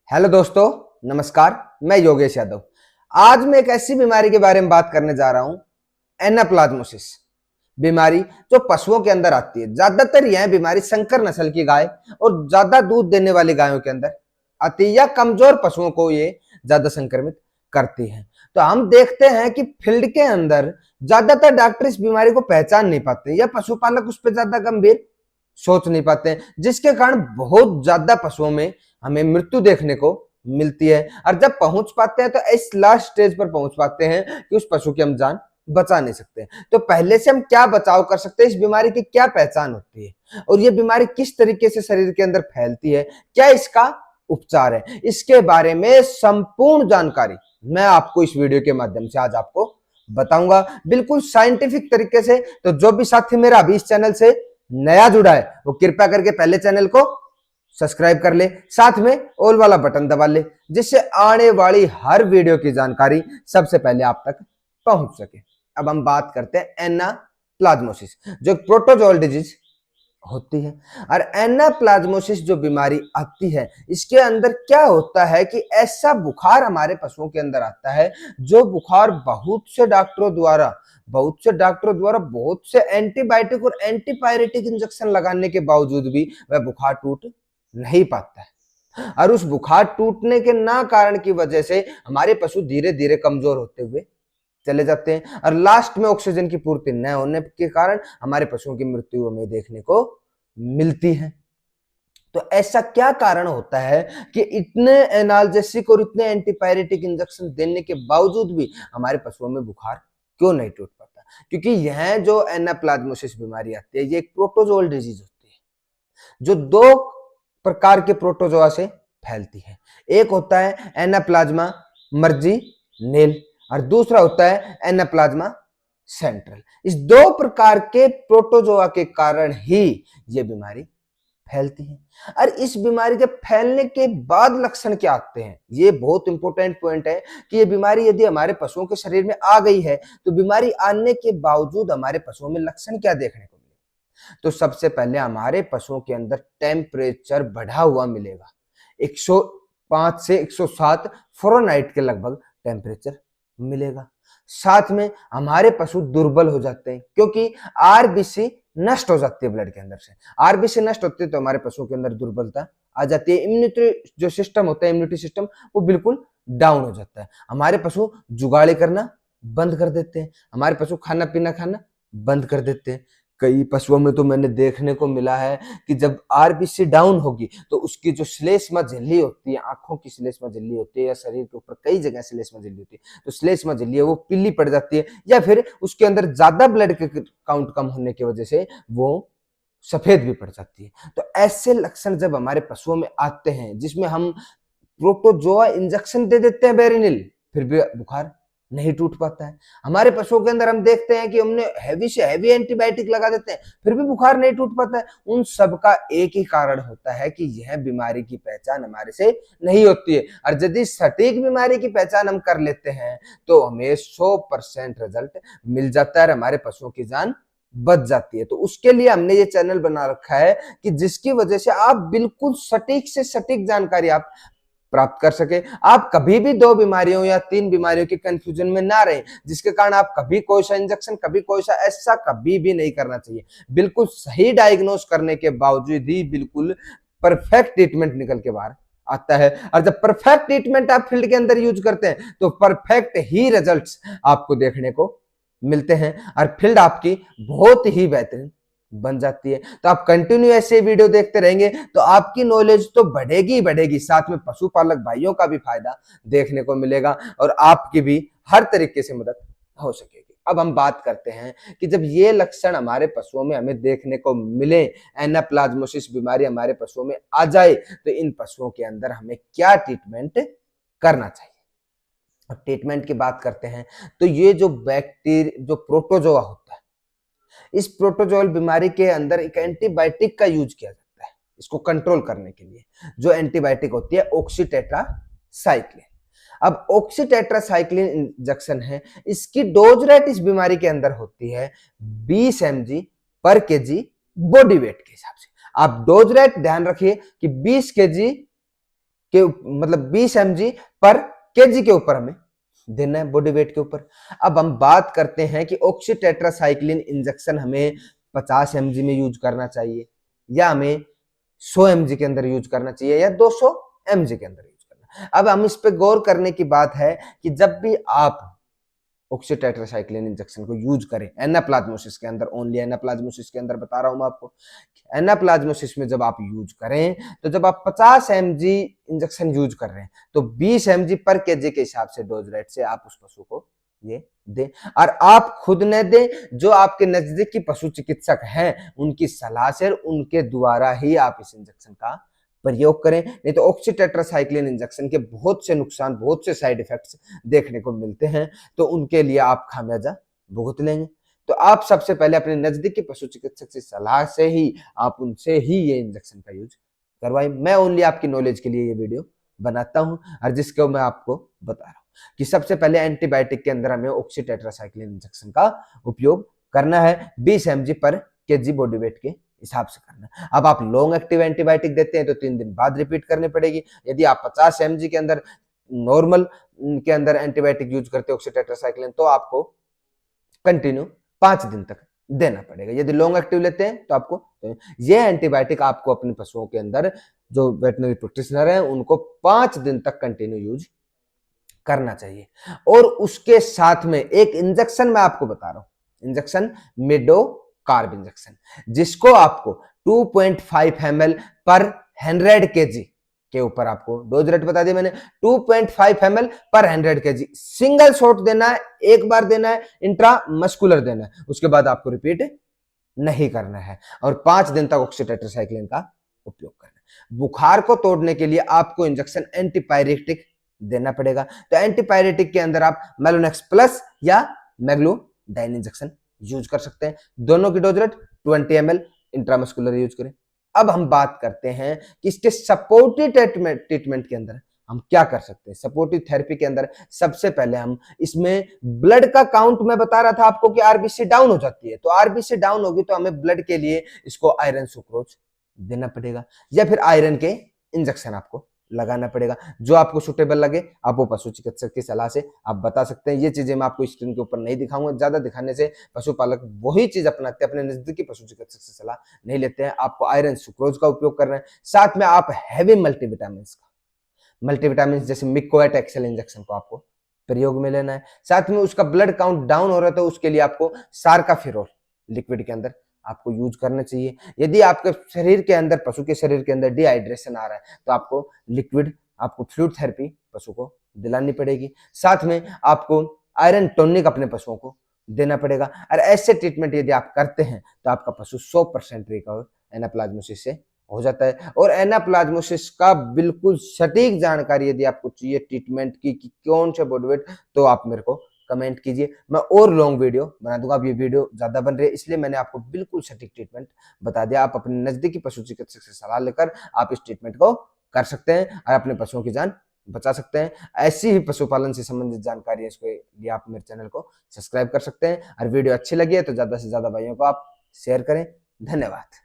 Hello दोस्तों, नमस्कार। मैं योगेश यादव। आज मैं एक ऐसी बीमारी के बारे में बात करने जा रहा हूं, एनाप्लाज्मोसिस बीमारी, जो पशुओं के अंदर आती है। ज्यादातर यह बीमारी संकर नस्ल की गाय और ज्यादा दूध देने वाली गायों के अंदर आती है, या कमजोर पशुओं को ये ज्यादा संक्रमित करती है। तो हम देखते हैं कि फील्ड के अंदर ज्यादातर डॉक्टर इस बीमारी को पहचान नहीं पाते, या पशुपालक उस पर ज्यादा गंभीर सोच नहीं पाते हैं, जिसके कारण बहुत ज्यादा पशुओं में हमें मृत्यु देखने को मिलती है। और जब पहुंच पाते हैं तो इस लास्ट स्टेज पर पहुंच पाते हैं कि उस पशु की हम जान बचा नहीं सकते। तो पहले से हम क्या बचाव कर सकते हैं, इस बीमारी की क्या पहचान होती है और ये बीमारी किस तरीके से शरीर के अंदर फैलती है, क्या इसका उपचार है, इसके बारे में संपूर्ण जानकारी मैं आपको इस वीडियो के माध्यम से आज आपको बताऊंगा, बिल्कुल साइंटिफिक तरीके से। तो जो भी साथी मेरा अभी इस चैनल से नया जुड़ा है वो कृपया करके पहले चैनल को सब्सक्राइब कर ले, साथ में ऑल वाला बटन दबा ले, जिससे आने वाली हर वीडियो की जानकारी सबसे पहले आप तक पहुंच सके। अब हम बात करते हैं एनाप्लाज्मोसिस, जो प्रोटोजोअल डिजीज होती है। और एनाप्लाज्मोसिस जो बीमारी आती है, इसके अंदर क्या होता है कि ऐसा बुखार हमारे पशुओं के अंदर आता है, जो बुखार बहुत से एंटीबायोटिक और एंटीपायरेटिक इंजेक्शन लगाने के बावजूद भी वह बुखार टूट नहीं पाता है। और उस बुखार टूटने के ना कारण की वजह से हमारे पशु धीरे धीरे कमजोर होते हुए चले जाते हैं, और लास्ट में ऑक्सीजन की पूर्ति न होने के कारण हमारे पशुओं की मृत्यु हमें देखने को मिलती है। तो ऐसा क्या कारण होता है कि इतने एनाल्जेसिक और इतने एंटीपायरेटिक इंजेक्शन देने के बावजूद भी हमारे पशुओं में बुखार क्यों नहीं टूट पाता? क्योंकि यह जो एनाप्लाज्मोसिस बीमारी आती है, ये एक प्रोटोजोअल डिजीज होती है, जो दो प्रकार के प्रोटोजोआ से फैलती है। एक होता है एनाप्लाज्मा मर्जीनेल और दूसरा होता है एनाप्लाज्मा सेंट्रल। इस दो प्रकार के प्रोटोजोआ के कारण ही यह बीमारी फैलती है। और इस बीमारी के फैलने के बाद लक्षण क्या आते हैं, ये बहुत इंपॉर्टेंट पॉइंट है कि ये बीमारी यदि हमारे पशुओं के शरीर में आ गई है तो बीमारी आने के बावजूद हमारे पशुओं में लक्षण क्या देखने को मिलेगा। तो सबसे पहले हमारे पशुओं के अंदर टेम्परेचर बढ़ा हुआ मिलेगा, 105 से 107 फ़ारेनहाइट के लगभग टेम्परेचर मिलेगा। साथ में हमारे पशु दुर्बल हो जाते हैं, क्योंकि आरबीसी नष्ट हो जाती है ब्लड के अंदर से। आरबीसी नष्ट होती है तो हमारे पशुओं के अंदर दुर्बलता आ जाती है। इम्यूनिटी जो सिस्टम होता है, इम्यूनिटी सिस्टम वो बिल्कुल डाउन हो जाता है। हमारे पशु जुगाली करना बंद कर देते हैं, हमारे पशु खाना पीना खाना बंद कर देते हैं। कई पशुओं में तो मैंने देखने को मिला है कि जब आरबीसी डाउन होगी तो उसकी जो श्लेष्मा झिल्ली होती है, आंखों की श्लेष्मा झिल्ली होती है, या शरीर के ऊपर कई जगह श्लेष्मा झिल्ली होती है, तो श्लेष्मा झिल्ली है वो पीली पड़ जाती है, या फिर उसके अंदर ज्यादा ब्लड के काउंट कम होने की वजह से वो सफेद भी पड़ जाती है। तो ऐसे लक्षण जब हमारे पशुओं में आते हैं, जिसमें हम प्रोटोजोआ इंजेक्शन दे देते हैं बेरिनिल, फिर भी बुखार नहीं टूट पाता है। हमारे पशुओं के अंदर हम देखते हैं कि हमने हैवी से हैवी एंटीबायोटिक लगा देते हैं, फिर भी बुखार नहीं टूट पाता है। उन सब का एक ही कारण होता है कि यह बीमारी की पहचान हमारे से नहीं होती है। और यदि सटीक बीमारी की पहचान हम कर लेते हैं तो हमें 100% रिजल्ट मिल जाता है और हमारे पशुओं की जान बच जाती है। तो उसके लिए हमने ये चैनल बना रखा है कि जिसकी वजह से आप बिल्कुल सटीक से सटीक जानकारी आप प्राप्त कर सके। आप कभी भी दो बीमारियों या तीन बीमारियों के कंफ्यूजन में ना रहे, जिसके कारण आप कभी कोई सा इंजेक्शन, कभी कोई सा, ऐसा कभी भी नहीं करना चाहिए। बिल्कुल सही डायग्नोस करने के बावजूद ही बिल्कुल परफेक्ट ट्रीटमेंट निकल के बाहर आता है। और जब परफेक्ट ट्रीटमेंट आप फील्ड के अंदर यूज करते हैं तो परफेक्ट ही रिजल्ट्स आपको देखने को मिलते हैं और फील्ड आपकी बहुत ही बेहतरीन बन जाती है। तो आप कंटिन्यू ऐसे वीडियो देखते रहेंगे तो आपकी नॉलेज तो बढ़ेगी ही बढ़ेगी, साथ में पशुपालक भाइयों का भी फायदा देखने को मिलेगा और आपकी भी हर तरीके से मदद हो सकेगी। अब हम बात करते हैं कि जब ये लक्षण हमारे पशुओं में हमें देखने को मिले, एनाप्लाज्मोसिस बीमारी हमारे पशुओं में आ जाए, तो इन पशुओं के अंदर हमें क्या ट्रीटमेंट करना चाहिए। अब ट्रीटमेंट की बात करते हैं तो ये जो जो प्रोटोजोआ होता है, इस प्रोटोजोअल बीमारी के अंदर एक एंटीबायोटिक का यूज किया जाता है इसको कंट्रोल करने के लिए। जो एंटीबायोटिक होती है ऑक्सीटेट्रासाइक्लिन। अब ऑक्सीटेट्रासाइक्लिन इंजेक्शन है, इसकी डोज रेट इस बीमारी के अंदर होती है 20 mg पर केजी बॉडी वेट के हिसाब से। आप डोज रेट ध्यान रखिए कि 20 kg के मतलब 20 mg पर केजी के ऊपर हमें देना है, बॉडी वेट के ऊपर। अब हम बात करते हैं कि ऑक्सीटेट्रासाइक्लिन इंजेक्शन हमें 50 mg में यूज करना चाहिए, या हमें 100 mg के अंदर यूज करना चाहिए, या 200 mg के अंदर यूज करना। अब हम इस पे गौर करने की बात है कि जब भी आप ऑक्सीटेट्रासाइक्लिन इंजेक्शन को यूज करें एनाप्लाज्मोसिस के अंदर, ओनली एनाप्लाज्मोसिस के अंदर बता रहा हूं मैं आपको, एनाप्लाज्मोसिस में जब आप यूज करें तो जब आप 50 mg इंजेक्शन यूज कर रहे हैं तो 20 mg पर केजी के हिसाब से डोज रेट से आप उस पशु को ये दें, और आप खुद न दें, जो आपके नजदीकी पशु चिकित्सक हैं उनकी सलाह से उनके द्वारा ही आप इस इंजेक्शन का प्रयोग करें। नहीं तो ऑक्सीटेट्रासाइक्लिन इंजेक्शन के बहुत से नुकसान, बहुत से साइड इफेक्ट्स देखने को मिलते हैं, तो उनके लिए आप खामियाजा भुगत लेंगे। तो आप सबसे पहले अपने नजदीकी पशु चिकित्सक से सलाह से ही आप उनसे ही ये इंजेक्शन का यूज करवाएं। मैं ओनली आपकी नॉलेज के लिए ये वीडियो बनाता हूं, और जिसको मैं आपको बता रहा हूं कि सबसे पहले एंटीबायोटिक के अंदर हमें ऑक्सीटेट्रासाइक्लिन इंजेक्शन का उपयोग करना है, 20 mg पर केजी बॉडी वेट के हिसाब से करना है। अब आप लॉन्ग एक्टिव एंटीबायोटिक देते हैं तो 3 दिन बाद रिपीट करनी पड़ेगी। यदि आप 50 mg के अंदर नॉर्मल के अंदर एंटीबायोटिक यूज करते हैं ऑक्सीटेट्रासाइक्लिन, तो आपको कंटिन्यू 5 दिन तक देना पड़ेगा। यदि लॉन्ग एक्टिव लेते हैं तो आपको ये एंटीबायोटिक आपको अपने पशुओं के अंदर, जो वेटनरी प्रैक्टिशनर हैं उनको 5 दिन तक कंटिन्यू यूज करना चाहिए। और उसके साथ में एक इंजेक्शन मैं आपको बता रहा हूं, इंजेक्शन मिडो कार्ब इंजेक्शन, जिसको आपको 2.5 ml पर 100 kg के ऊपर आपको डोज रेट बता दिया मैंने, 2.5 ml पर 100 kg सिंगल शॉट देना है, एक बार देना है, इंट्रामस्कुलर देना है, उसके बाद आपको रिपीट नहीं करना है, और 5 दिन तक ऑक्सीटेट्रासाइक्लिन का उपयोग करना है। बुखार को तोड़ने के लिए आपको इंजेक्शन एंटीपायरेटिक देना पड़ेगा, तो एंटीपायरेटिक के अंदर आप मेलोनेक्स प्लस या मैग्लोडाइन इंजेक्शन यूज कर सकते हैं। दोनों की dose rate 20 ml intramuscular use करें। अब हम बात करते हैं कि इसके सपोर्टिव ट्रीटमेंट के अंदर हम क्या कर सकते हैं। सपोर्टिव थेरेपी के अंदर सबसे पहले हम इसमें ब्लड का काउंट, मैं बता रहा था आपको कि आरबीसी डाउन हो जाती है, तो आरबीसी डाउन होगी तो हमें ब्लड के लिए इसको आयरन सुक्रोज देना पड़ेगा, या फिर आयरन के इंजेक्शन आपको लगाना पड़ेगा। जो आपको सुटेबल लगे आप वो पशु चिकित्सक की सलाह से आप बता सकते हैं। ये चीजें मैं आपको स्क्रीन के ऊपर नहीं दिखाऊंगा, ज्यादा दिखाने से पशुपालक वही चीज अपनाते हैं, अपने नजदीकी पशु चिकित्सक से सलाह नहीं लेते हैं। आपको आयरन सुक्रोज का उपयोग करना है, साथ में आप हैवी मल्टीविटामिन का, मल्टीविटामिन जैसे मिकोएट एक्सेल इंजेक्शन को आपको प्रयोग में लेना है। साथ में उसका ब्लड काउंट डाउन हो रहा है तो उसके लिए आपको सार्काफिरोल लिक्विड के अंदर आपको यूज करना चाहिए। यदि आपके शरीर के अंदर, पशु के शरीर के अंदर डिहाइड्रेशन आ रहा है तो आपको लिक्विड, आपको फ्लूइड थेरेपी पशु को दिलानी पड़ेगी। साथ में आपको आयरन टॉनिक अपने पशुओं को देना पड़ेगा, और ऐसे ट्रीटमेंट यदि आप करते हैं तो आपका पशु 100% रिकवर एनाप्लाज्मोसिस से हो जाता है। और एनाप्लाज्मोसिस का बिल्कुल सटीक जानकारी यदि आपको चाहिए ट्रीटमेंट की कि कौन से बॉडी वेट, तो आप मेरे को कमेंट कीजिए, मैं और लॉन्ग वीडियो बना दूंगा। अब ये वीडियो ज्यादा बन रही है इसलिए मैंने आपको बिल्कुल सटीक ट्रीटमेंट बता दिया। आप अपने नजदीकी पशु चिकित्सक से सलाह लेकर आप इस ट्रीटमेंट को कर सकते हैं और अपने पशुओं की जान बचा सकते हैं। ऐसी ही पशुपालन से संबंधित जानकारी इसके लिए आप मेरे चैनल को सब्सक्राइब कर सकते हैं, और वीडियो अच्छी लगी है तो ज्यादा से ज्यादा भाइयों को आप शेयर करें। धन्यवाद।